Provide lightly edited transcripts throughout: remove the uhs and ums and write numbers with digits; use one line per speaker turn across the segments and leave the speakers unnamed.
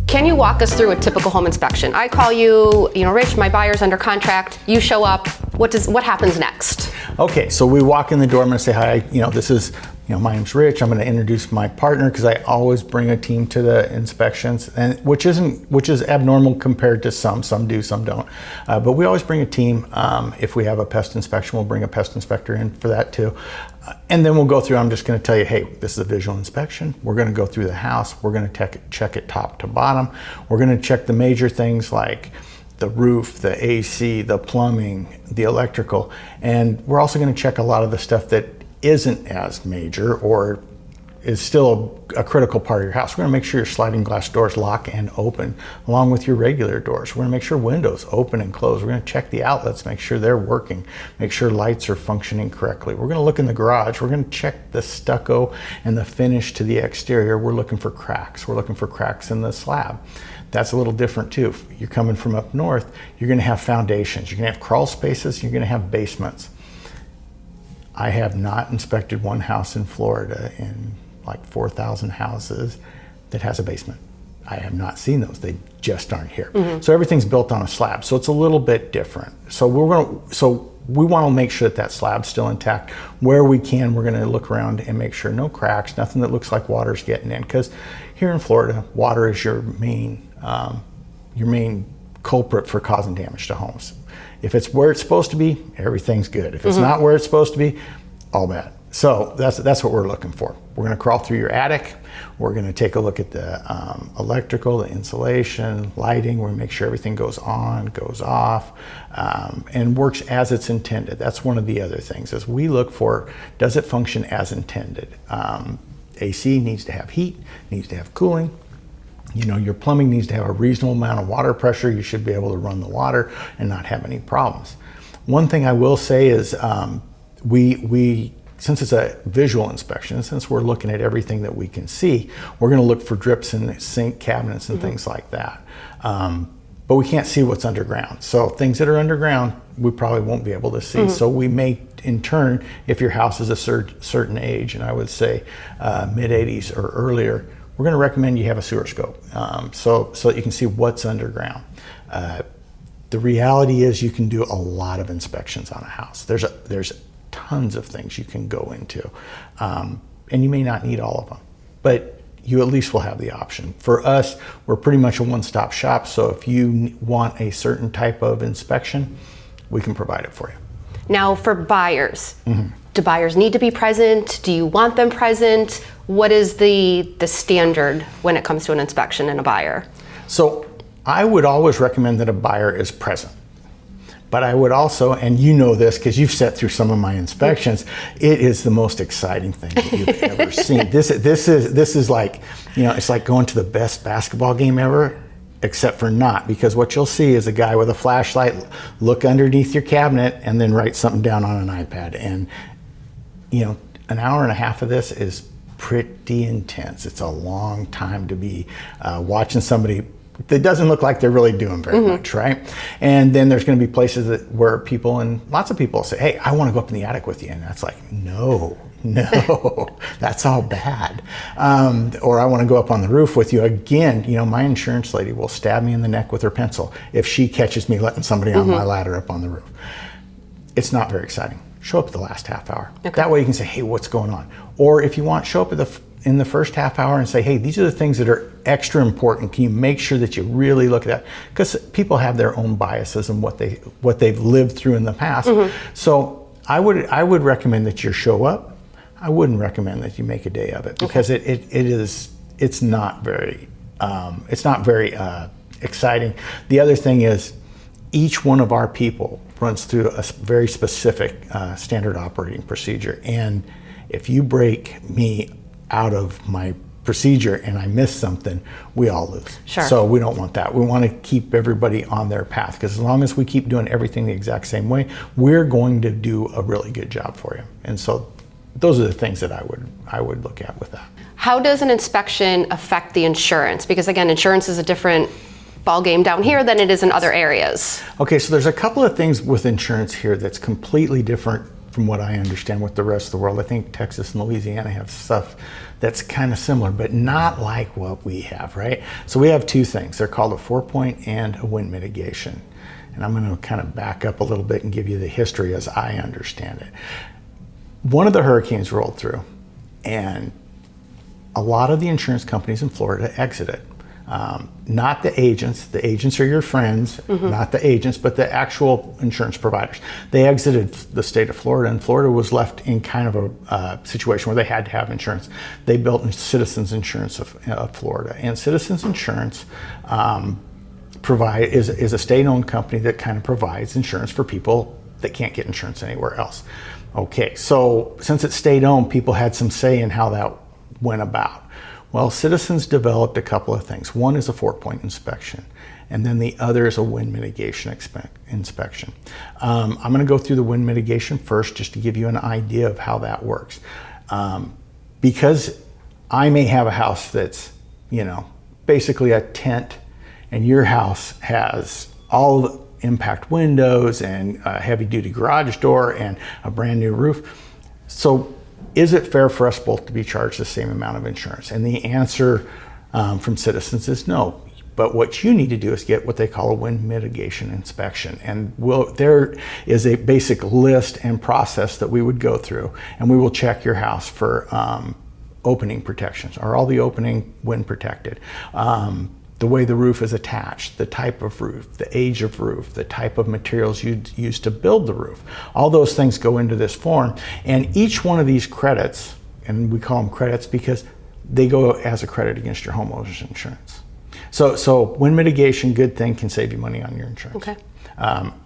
Can you walk us through a typical home inspection? I call you, Rich, my buyer's under contract. You show up. What happens next?
Okay, so we walk in the door. I'm going to say hi. This is, my name's Rich. I'm going to introduce my partner because I always bring a team to the inspections, and which is abnormal compared to some. Some do, some don't. But we always bring a team. If we have a pest inspection, we'll bring a pest inspector in for that too. And then we'll go through. I'm just going to tell you, hey, this is a visual inspection. We're going to go through the house. We're going to check it top to bottom. We're going to check the major things like the roof, the AC, the plumbing, the electrical, and we're also going to check a lot of the stuff that isn't as major or is still a critical part of your house. We're going to make sure your sliding glass doors lock and open along with your regular doors. We're going to make sure windows open and close. We're going to check the outlets, make sure they're working, make sure lights are functioning correctly. We're going to look in the garage. We're going to check the stucco and the finish to the exterior. We're looking for cracks. We're looking for cracks in the slab. That's a little different too. If you're coming from up north, you're going to have foundations. You're going to have crawl spaces. You're going to have basements. I have not inspected one house in Florida in like 4,000 houses that has a basement. I have not seen those. They just aren't here. Mm-hmm. So everything's built on a slab. So it's a little bit different. So we want to make sure that slab's still intact. Where we can, we're going to look around and make sure no cracks, nothing that looks like water's getting in. Because here in Florida, water is your main culprit for causing damage to homes. If it's where it's supposed to be, everything's good. If it's not where it's supposed to be, all bad. So that's what we're looking for. We're going to crawl through your attic. We're going to take a look at the electrical, the insulation, lighting. We're going to make sure everything goes on, goes off, and works as it's intended. That's one of the other things is we look for, does it function as intended? AC needs to have heat, needs to have cooling. Your plumbing needs to have a reasonable amount of water pressure. You should be able to run the water and not have any problems. One thing I will say is we since it's a visual inspection, since we're looking at everything that we can see, we're going to look for drips in the sink cabinets and things like that. But we can't see what's underground. So things that are underground, we probably won't be able to see. So we may, in turn, if your house is a certain age, and I would say mid-80s or earlier, we're going to recommend you have a sewer scope so that you can see what's underground. The reality is you can do a lot of inspections on a house. There's tons of things you can go into, and you may not need all of them, but you at least will have the option. For us, we're pretty much a one-stop shop, so if you want a certain type of inspection, we can provide it for you.
Now for buyers, do buyers need to be present? Do you want them present? What is the standard when it comes to an inspection and a buyer?
So I would always recommend that a buyer is present. But I would also, and you know this because you've sat through some of my inspections, it is the most exciting thing that you've ever seen. This is like, it's like going to the best basketball game ever, except for not, because what you'll see is a guy with a flashlight look underneath your cabinet and then write something down on an iPad. And, an hour and a half of this is pretty intense. It's a long time to be watching somebody that doesn't look like they're really doing very much, right? And then there's going to be places where people, and lots of people say, hey, I want to go up in the attic with you. And that's like, no, that's all bad. Or I want to go up on the roof with you. Again, my insurance lady will stab me in the neck with her pencil if she catches me letting somebody on my ladder up on the roof. It's not very exciting. Show up at the last half hour. Okay. That way you can say, hey, what's going on? Or if you want, show up in the first half hour and say, hey, these are the things that are extra important. Can you make sure that you really look at that? Because people have their own biases and what they've lived through in the past. So I would recommend that you show up. I wouldn't recommend that you make a day of it because it's not very exciting. The other thing is each one of our people runs through a very specific standard operating procedure. And if you break me out of my procedure and I miss something, we all lose.
Sure.
So we don't want that. We want to keep everybody on their path because as long as we keep doing everything the exact same way, we're going to do a really good job for you. And so those are the things that I would look at with that.
How does an inspection affect the insurance? Because again, insurance is a different ball game down here than it is in other areas.
Okay, so there's a couple of things with insurance here that's completely different from what I understand, with the rest of the world. I think Texas and Louisiana have stuff that's kind of similar, but not like what we have, right? So we have two things. They're called a 4-point and a wind mitigation. And I'm going to kind of back up a little bit and give you the history as I understand it. One of the hurricanes rolled through, and a lot of the insurance companies in Florida exited. Not the agents. The agents are your friends, not the agents, but the actual insurance providers. They exited the state of Florida, and Florida was left in kind of a situation where they had to have insurance. They built Citizens Insurance of Florida, and Citizens Insurance is a state-owned company that kind of provides insurance for people that can't get insurance anywhere else. Okay, so since it's state-owned, people had some say in how that went about. Well, Citizens developed a couple of things. One is a 4-point inspection, and then the other is a wind mitigation inspection. I'm going to go through the wind mitigation first, just to give you an idea of how that works. Because I may have a house that's, basically a tent, and your house has all the impact windows and a heavy-duty garage door and a brand new roof. So is it fair for us both to be charged the same amount of insurance? And the answer from Citizens is no. But what you need to do is get what they call a wind mitigation inspection. And there is a basic list and process that we would go through, and we will check your house for opening protections. Are all the opening wind protected? The way the roof is attached, the type of roof, the age of roof, the type of materials you'd use to build the roof. All those things go into this form, and each one of these credits, and we call them credits because they go as a credit against your homeowner's insurance. So wind mitigation, good thing, can save you money on your insurance.
Okay.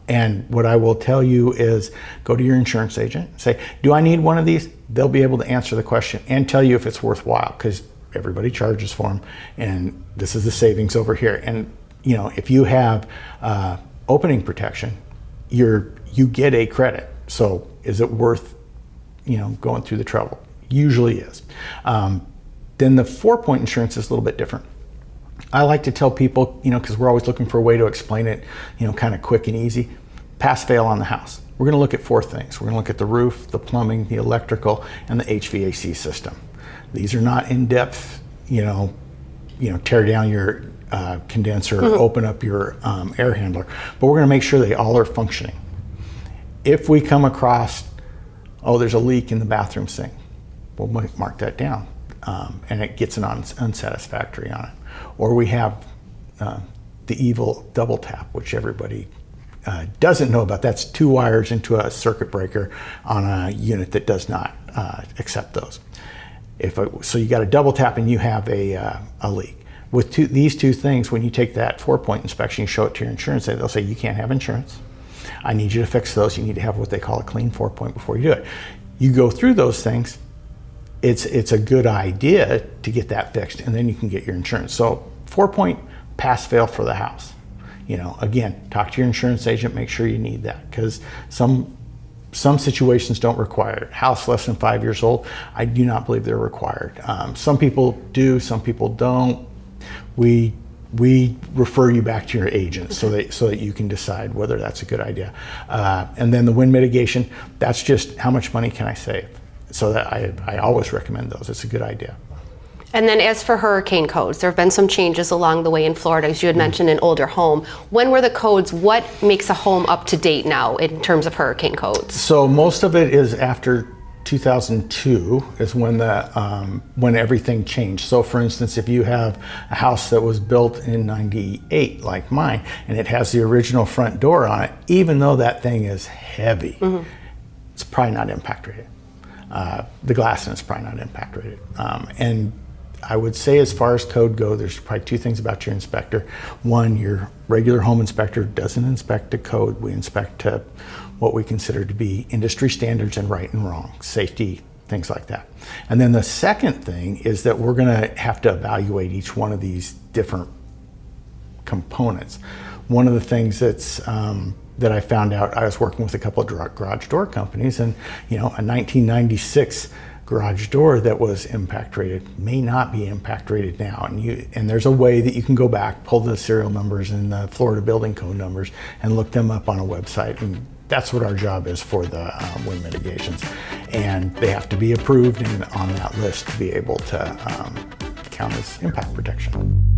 And what I will tell you is go to your insurance agent, say, do I need one of these? They'll be able to answer the question and tell you if it's worthwhile, because everybody charges for them, and this is the savings over here. And if you have opening protection, you get a credit. So is it worth going through the trouble? Usually is. Then the 4-point insurance is a little bit different. I like to tell people, because we're always looking for a way to explain it, kind of quick and easy. Pass fail on the house. We're going to look at 4 things. We're going to look at the roof, the plumbing, the electrical, and the HVAC system. These are not in-depth, tear down your condenser, or open up your air handler, but we're going to make sure they all are functioning. If we come across, there's a leak in the bathroom sink, we'll mark that down, and it gets an unsatisfactory on it. Or we have the evil double tap, which everybody doesn't know about. That's 2 wires into a circuit breaker on a unit that does not accept those. So you got a double tap and you have a leak. With these 2 things, when you take that 4-point inspection, you show it to your insurance, they'll say you can't have insurance. I need you to fix those. You need to have what they call a clean 4-point before you do it. You go through those things. It's a good idea to get that fixed, and then you can get your insurance. So 4-point pass fail for the house. Again, talk to your insurance agent, make sure you need that, because some situations don't require it. House less than 5 years old, I do not believe they're required. Some people do, some people don't. We refer you back to your agent so that you can decide whether that's a good idea. And then the wind mitigation, that's just how much money can I save? So that I always recommend those. It's a good idea.
And then as for hurricane codes, there have been some changes along the way in Florida. As you had mentioned, an older home. When were the codes? What makes a home up to date now in terms of hurricane codes?
So most of it is after 2002 is when when everything changed. So for instance, if you have a house that was built in 98 like mine, and it has the original front door on it, even though that thing is heavy, it's probably not impact rated. The glass in it's probably not impact rated. And I would say as far as code go, there's probably 2 things about your inspector. One, your regular home inspector doesn't inspect to code. We inspect to what we consider to be industry standards and right and wrong, safety, things like that. And then the second thing is that we're gonna have to evaluate each one of these different components. One of the things that's that I found out, I was working with a couple of garage door companies, and a 1996 garage door that was impact rated may not be impact rated now, and there's a way that you can go back, pull the serial numbers and the Florida building code numbers, and look them up on a website and That's what our job is for the wind mitigations. And they have to be approved and on that list to be able to count as impact protection.